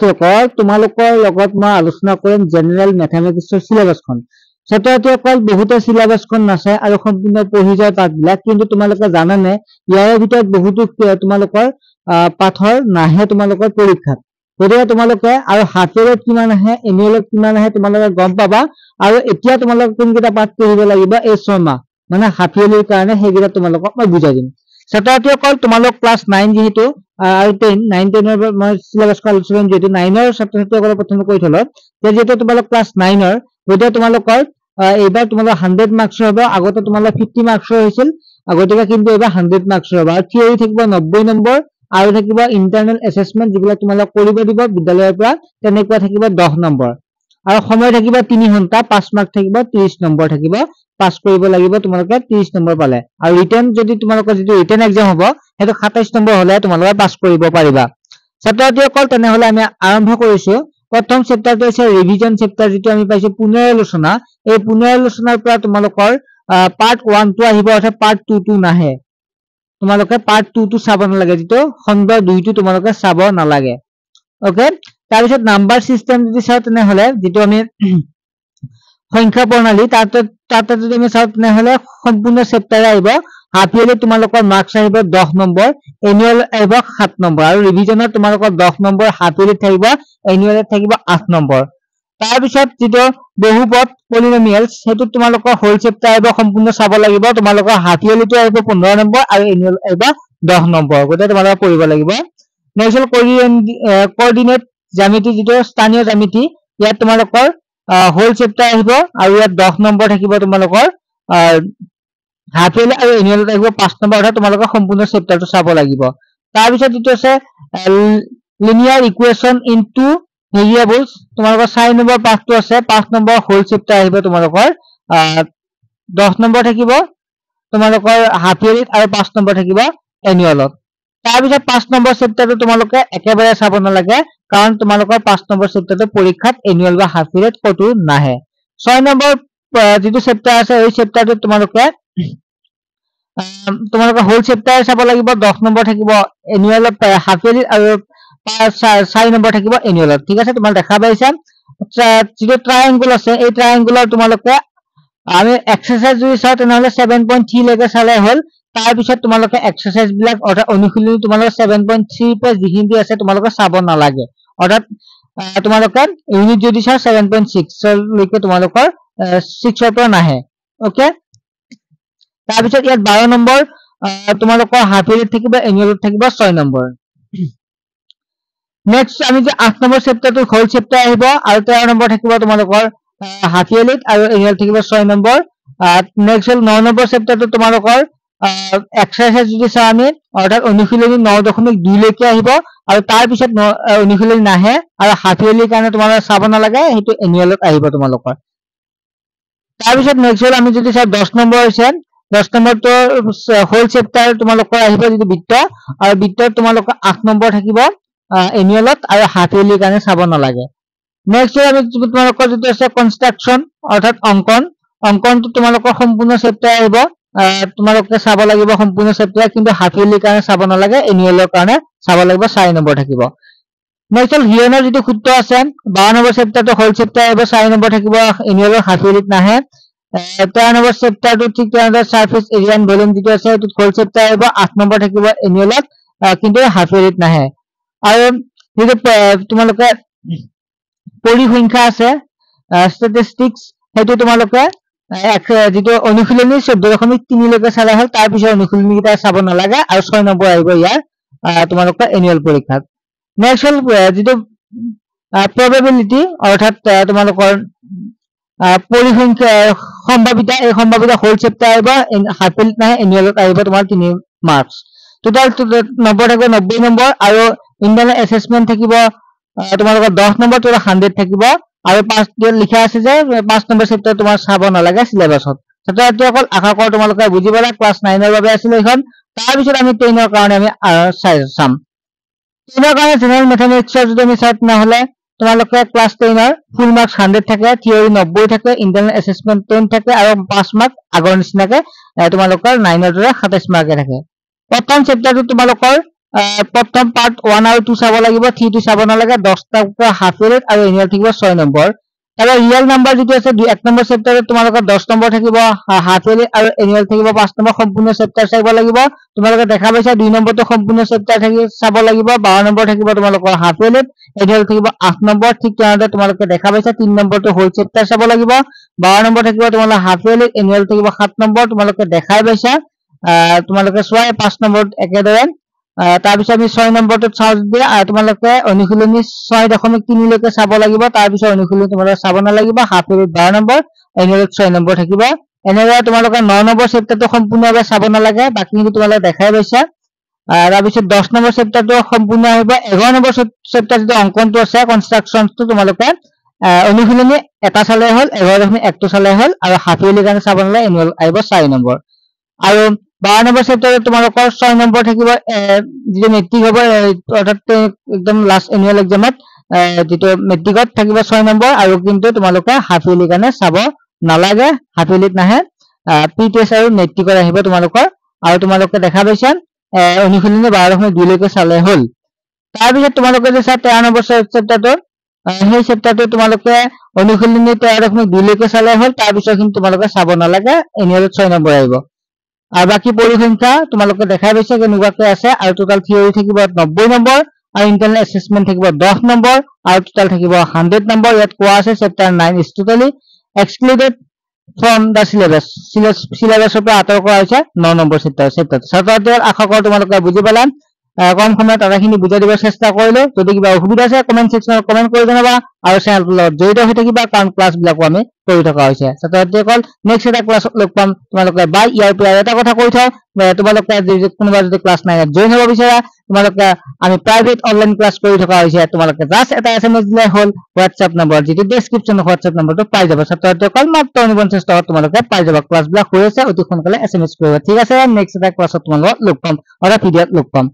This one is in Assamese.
ছাত্ৰীসকল তোমালোকৰ লগত মই আলোচনা কৰিম জেনেৰেল মেথমেটিক্সৰ সিলেবাসখন ছাত্ৰীসকল বহুতে সিলেবাসখন নাচায় আৰু সম্পূৰ্ণ পঢ়ি যায় পাঠবিলাক কিন্তু তোমালোকে জানানে ইয়াৰ ভিতৰত বহুতো তোমালোকৰ পাঠৰ নাহে তোমালোকৰ পৰীক্ষাত গতিকে তোমালোকে আৰু হাফেলত কিমান আহে এনুৱেলত কিমান আহে তোমালোকে গম পাবা আৰু এতিয়া তোমালোকে কোনকেইটা পাঠ পঢ়িব লাগিব এই 6 মাহ মানে হাফেলিৰ কাৰণে সেইকেইটা তোমালোকক মই বুজাই দিম ছাত্ৰীসকল তোমালোক ক্লাছ 9 যেহেতু আৰু 10 9 10 ৰ মই সিলেবাসখন আলোচনা কৰিম যেহেতু 9 ৰ ছাত্ৰীসকলক প্ৰথমে কৈ থলো যে যেহেতু তোমালোক ক্লাছ 9 ৰ গতিকে তোমালোকৰ এইবাৰ তোমালোক 100 মাৰ্কছৰ হ'ব আগতে তোমালোক 50 মাৰ্কছৰ হৈছিল আগতে কিন্তু এইবাৰ 100 মাৰ্কছৰ হ'ব আৰু থিওৰি থাকিব 90 নম্বৰ আৰু থাকিব ইন্টাৰনেল এসেসমেন্ট যিবিলাক তোমালোক কৰিব দিব বিদ্যালয়ৰ পৰা তেনেকুৱা থাকিব 10 নম্বৰ আৰু সময় থাকিব 3 ঘণ্টা 5 মাৰ্ক থাকিব 30 নম্বৰ থাকিব পাস কৰিব লাগিব তোমালোকে 30 নম্বৰ পালে আৰু ৰিটেন যদি তোমালোকৰ যদি ৰিটেন এক্সাম হ'ব হেতু 27 নম্বৰ হলে তোমালোকে পাস কৰিব পাৰিবা ছাত্ৰীসকল তেনেহলে আমি আৰম্ভ কৰিছো প্ৰথম চেপ্টাৰটো আছে ৰিভিজন চেপ্টাৰ যেটো আমি পাইছো পুনৰালোচনা এই পুনৰালোচনাৰ পৰা তোমালোকৰ পাৰ্ট 1 টো আহিব অৰ্থাৎ পাৰ্ট 2 টো নাহে তোমালোকে পাৰ্ট 2 টো চাব নালাগে যেটো খণ্ড 2 টো তোমালোকে চাব নালাগে ওকে তাৰ পিছত নাম্বাৰ সিস্টেম যদি চাও তেনেহলে যেটো আমি সংখ্যা প্ৰণালী তাতে যদি আমি চাও তেনেহলে সম্পূৰ্ণ চেপ্টাৰ আহিব হাফ ইয়াৰলি তোমালোকৰ মাৰ্কস আহিব 10 নম্বৰ এনুৱেল আহিব 7 নম্বৰ আৰু ৰিভিজনত তোমালোকৰ 10 নম্বৰ হাফ ইয়াৰলি থাকিব এনুৱেলত থাকিব 8 নম্বৰ তাৰ পিছত যেটো বহুপদ পলিনোমিয়ালস হেতু তোমালোকৰ হোল চেপ্টাৰ আহিব সম্পূৰ্ণ চাব লাগিব তোমালোকৰ হাফ ইয়াৰলিটো আহিব 15 নম্বৰ আৰু এনুৱেল আহিব 10 নম্বৰ গতে তোমালোকে পঢ়িব লাগিব নেক্সট কোঅৰ্ডিনেট জ্যামিতি যেটো স্থানীয় জ্যামিতি ইয়াত তোমালোকৰ হোল চেপ্টাৰ আহিব আৰু ইয়াত 10 নম্বৰ থাকিব তোমালোকৰ হাফ ইয়াৰলি আৰু এনুৱেল থাকিব 5 নম্বৰ অৰ্থাৎ তোমালোকৰ সম্পূৰ্ণ চেপ্টাৰটো চাব লাগিব তাৰ পিছত যেটো আছে লিনিয়াৰ ইকুৱেচন ইনটু ভেৰিয়েবলস তোমালোকৰ 4 নম্বৰ পাঠটো আছে 5 নম্বৰ হোল চেপ্টাৰ আহিব তোমালোকৰ 10 নম্বৰ থাকিব তোমালোকৰ হাফ ইয়াৰলি আৰু 5 নম্বৰ থাকিব এনুৱেলত তাৰ পিছত 5 নম্বৰ চেপ্টাৰটো তোমালোকে একেবাৰে চাব নালাগে কাৰণ তোমালোকৰ 5 নম্বৰ চেপ্টাৰটো পৰীক্ষাত এনুৱেল বা হাফ ইয়াৰলি কতো নাহে 6 নম্বৰ যেটো চেপ্টাৰ আছে এই চেপ্টাৰটো তোমালোকে হোল চেপ্টাৰ চাব লাগিব 10 নম্বৰ থাকিব এনুৱেলত হাফ ইয়াৰলি আৰু 4 নম্বৰ থাকিব এনুৱেলত ঠিক আছে তোমাক দেখা পাইছা যেটো ট্ৰায়াঙ্গল আছে এই ট্ৰায়াঙ্গলৰ তোমালোকে আমি এক্সাৰসাইজ যদি চাও তেনেহলে 7.3 লৈকে চালে হল তাৰ পিছত তোমালোকে এক্সাৰসাইজ বিলাক অৰ্থাৎ অনুশীলনী তোমালোকে 7.3 পৰা যিখিনি আছে তোমালোকে চাব নালাগে অৰ্থাৎ তোমালোকে ইউনিট যদি চাও 7.6 লৈকে তোমালোকৰ 6 ৰ পৰা নাহে ওকে তাৰ পিছত ইয়াত 12 নম্বৰ তোমালোকৰ হাফ ইয়াৰলি থাকিব এনুৱেলত থাকিব 6 নম্বৰ নেক্সট আমি যে 8 নম্বৰ চেপ্টাৰটো হোল চেপ্টাৰ আহিব আৰু 13 নম্বৰ থাকিব তোমালোকৰ হাফ ইয়াৰলি আৰু এনুৱেল থাকিব 6 নম্বৰ নেক্সট 9 নম্বৰ চেপ্টাৰটো তোমালোকৰ এক্সাৰসাইজ যদি চাও আমি অৰ্থাৎ অনুশীলনী 9.2 লৈকে আহিব আৰু তাৰ পিছত অনুশীলনী নাহে আৰু হাফ ইয়াৰলিৰ কাৰণে তোমালোকে চাব নালাগে হেতু এনুৱেলত আহিব তোমালোকৰ তাৰ পিছত নেক্সট আমি যদি চাও 10 নম্বৰ হৈছে 10 নম্বৰটো হোল চেপ্টাৰ তোমালোকৰ আহিব যেটো বৃত্ত আৰু বৃত্তত তোমালোকৰ 8 নম্বৰ থাকিব এনুৱেলত আৰু হাফ ইয়াৰলিৰ কাৰণে চাব নালাগে নেক্সট আমি তোমালোকৰ যেটো আছে কনস্ট্ৰাকচন অৰ্থাৎ অঙ্কনটো তোমালোকৰ সম্পূৰ্ণ চেপ্টাৰ আহিব তোমালোকে চাব লাগিব সম্পূৰ্ণ চেপ্টাৰ কিন্তু হাফ ইয়াৰলিৰ কাৰণে চাব নালাগে এনুৱেলৰ কাৰণে চাব লাগিব 4 নম্বৰ থাকিব নেক্সট হিয়নৰ যেটো সূত্ৰ আছে 12 নম্বৰ চেপ্টাৰটো হোল চেপ্টাৰ আহিব 4 নম্বৰ থাকিব এনুৱেলৰ হাফ ইয়াৰলিত নাহে 13 নম্বৰ চেপ্টাৰটো ঠিক তেনেদৰে সাৰফেস এৰিয়া এণ্ড ভলিউম যেটো আছে এটো হোল চেপ্টাৰ আহিব 8 নম্বৰ থাকিব এনুৱেলত কিন্তু হাফ ইয়াৰলিত নাহে আৰু যেটো তোমালোকে পৰিসংখ্যা আছে ষ্টেটিষ্টিক্স হেতু তোমালোকে যেটো অনুশীলনী 14.3 লৈকে চালে হল তাৰ পিছত অনুশীলনী কিটা চাব নালাগে আৰু 6 নম্বৰ আহিব ইয়াৰ তোমালোকৰ এনুৱেল পৰীক্ষাত নেক্সট হল যেটো প্ৰবাবিলিটি অৰ্থাৎ তোমালোকৰ পৰিসংখ্যা সম্ভাৱিতা এই সম্ভাৱিতা হোল চেপ্টাৰ আহিব হাফ ইয়াৰলিত নাহে এনুৱেলত আহিব তোমাৰ 3 মাৰ্কস টোটাল নম্বৰ থাকিব 90 নম্বৰ আৰু ইন্টাৰনেল এসেসমেন্ট থাকিব তোমালোকৰ 10 নম্বৰ তোৰ 100 থাকিব আৰু 5 লিখা আছে যে 5 নম্বৰ চেপ্টাৰ তোমাৰ চাব নালাগে সিলেবাসত ছাত্ৰছাত্ৰীসকল আশা কৰো তোমালোকে বুজিবলা ক্লাছ 9 ৰ বাবে আছিল এখন তাৰ পিছত আমি 10 ৰ কাৰণে আমি চাম 10 ৰ কাৰণে জেনাৰেল মেথমেটিক্সৰ যদি আমি চাই নহলে তোমালোকে ক্লাছ 10 ৰ ফুল মাৰ্কস 100 থাকে থিওৰি 90 থাকে ইন্টাৰনেল এসেসমেন্ট 10 থাকে আৰু 5 মাৰ্ক আগৰ নিচিনাকে তোমালোকৰ 9 ৰ দৰে 27 মাৰ্কে থাকে প্ৰথম চেপ্টাৰটো তোমালোকৰ প্ৰথম পাৰ্ট 1 আৰু 2 চাব লাগিব, 3 টো চাব নালাগে। 10টা হাফ ইয়াৰলি আৰু এনুৱেল থাকিব 6 নম্বৰ। আৰু ৰিয়েল নাম্বাৰ যিটো আছে 1 নম্বৰ চেপ্টাৰত তোমালোকৰ 10 নম্বৰ থাকিব, হাফ ইয়াৰলি আৰু এনুৱেল থাকিব 5 নম্বৰ। সম্পূৰ্ণ চেপ্টাৰ চাব লাগিব। তোমালোকে দেখা পাইছা 2 নম্বৰটো সম্পূৰ্ণ চেপ্টাৰ চাব লাগিব, 12 নম্বৰ থাকিব তোমালোকৰ হাফ ইয়াৰলি, এনুৱেল থাকিব 8 নম্বৰ। ঠিক তেনেদৰে তোমালোকে দেখা পাইছা 3 নম্বৰটো হোল চেপ্টাৰ চাব লাগিব, 12 নম্বৰ থাকিব তোমালোকৰ হাফ ইয়াৰলি, এনুৱেল থাকিব 7 নম্বৰ। তোমালোকে দেখাই পাইছা, তোমালোকে চোৱা 5 নম্বৰত একেদৰে। তাৰপিছত আমি 6 নম্বৰটোত চাওঁ যদি তোমালোকে অনুশীলনী 6.3 লৈকে চাব লাগিব। তাৰপিছত অনুশীলনী তোমালোকে চাব নালাগিব। Half yearly 12 number, annual 6 number থাকিব। এনেদৰে তোমালোকে 9 নম্বৰ চেপ্টাৰটো সম্পূৰ্ণভাৱে চাব নালাগে, বাকীখিনি তোমালোকে দেখাই পাইছা। তাৰপিছত 10 নম্বৰ চেপ্টাৰটো সম্পূৰ্ণ আহিব। 11 নম্বৰ চেপ্টাৰ যিটো অংকনটো আছে কনষ্ট্ৰাকচনটো তোমালোকে অনুশীলনী এটা চালে হ'ল, 11.1টো চালে হ'ল, আৰু হাফ ইয়াৰলিৰ কাৰণে চাব নালাগে, এনুৱেল আহিব 4 নম্বৰ। আৰু 12 নম্বৰ চেপ্টাৰত তোমালোকৰ 6 নম্বৰ থাকিব, যিটো মেট্ৰিক হ'ব অৰ্থাৎ একদম লাষ্ট এনুৱেল এক্সামত যিটো মেট্ৰিকত থাকিব 6 নম্বৰ। আৰু কিন্তু তোমালোকে হাফ ইয়াৰলিৰ কাৰণে চাব নালাগে, হাফ ইয়াৰলিত নাহে, প্ৰি টেষ্ট আৰু মেট্ৰিকত আহিব তোমালোকৰ। আৰু তোমালোকে দেখা পাইছা অনুশীলনী 12.2 লৈকে চালে হ'ল। তাৰপিছত তোমালোকে যে চা 13 নম্বৰ চেপ্টাৰটো, সেই চেপ্টাৰটো তোমালোকে অনুশীলনী 13.2 লৈকে চালে হ'ল। তাৰপিছত কিন্তু তোমালোকে চাব নালাগে, এনুৱেলত 6 নম্বৰ আহিব। আৰু বাকী পৰিসংখ্যা তোমালোকে দেখাই পাইছা কেনেকুৱাকৈ আছে। আৰু টোটাল থিয়ৰী থাকিব 90 নম্বৰ, আৰু ইণ্টাৰনেল এছেছমেণ্ট থাকিব 10 নম্বৰ, আৰু টোটাল থাকিব 100 নম্বৰ। ইয়াত কোৱা আছে chapter 9 is totally excluded from the syllabus, চিলেবাছৰ পৰা আঁতৰ কৰা হৈছে 9 নম্বৰ চেপ্টাৰটো। আশা কৰোঁ তোমালোকে বুজি পালা। কম সময়ত আটাইখিনি বুজাই দিব চেষ্টা কৰিলো। যদি কিবা অসুবিধা আছে কমেণ্ট ছেকশ্যনত কমেণ্ট কৰি জনাবা, আৰু চেনেলটোৰ লগত জড়িত হৈ থাকিবা, কাৰণ ক্লাছবিলাকো আমি কৰি থকা হৈছে। ছাত্ৰ-ছাত্ৰীসকল নেক্সট এটা ক্লাছত লগ পাম। তোমালোকে বাই। ইয়াৰ পৰা এটা কথা কৈ থওঁ, তোমালোকে কোনোবা যদি ক্লাছ 9ত জইন হ'ব বিচাৰা, তোমালোকে আমি প্ৰাইভেট অনলাইন ক্লাছ কৰি থকা হৈছে। তোমালোকে জাষ্ট এটা SMS দিলে হ'ল হোৱাটছএপ নম্বৰ, যিটো ডেছক্ৰিপশ্যনত হোৱাটছএপ নম্বৰটো পাই যাবা। ছাত্ৰ-ছাত্ৰীসকল মাত্ৰ 49 টকাত তোমালোকে পাই যাবা। ক্লাছবিলাক হৈ আছে, অতি সোনকালে SMS কৰিবা। ঠিক আছে, নেক্সট এটা ক্লাছত তোমালোকক লগ পাম, অৰ্থাৎ ভিডিঅ'ত লগ পাম।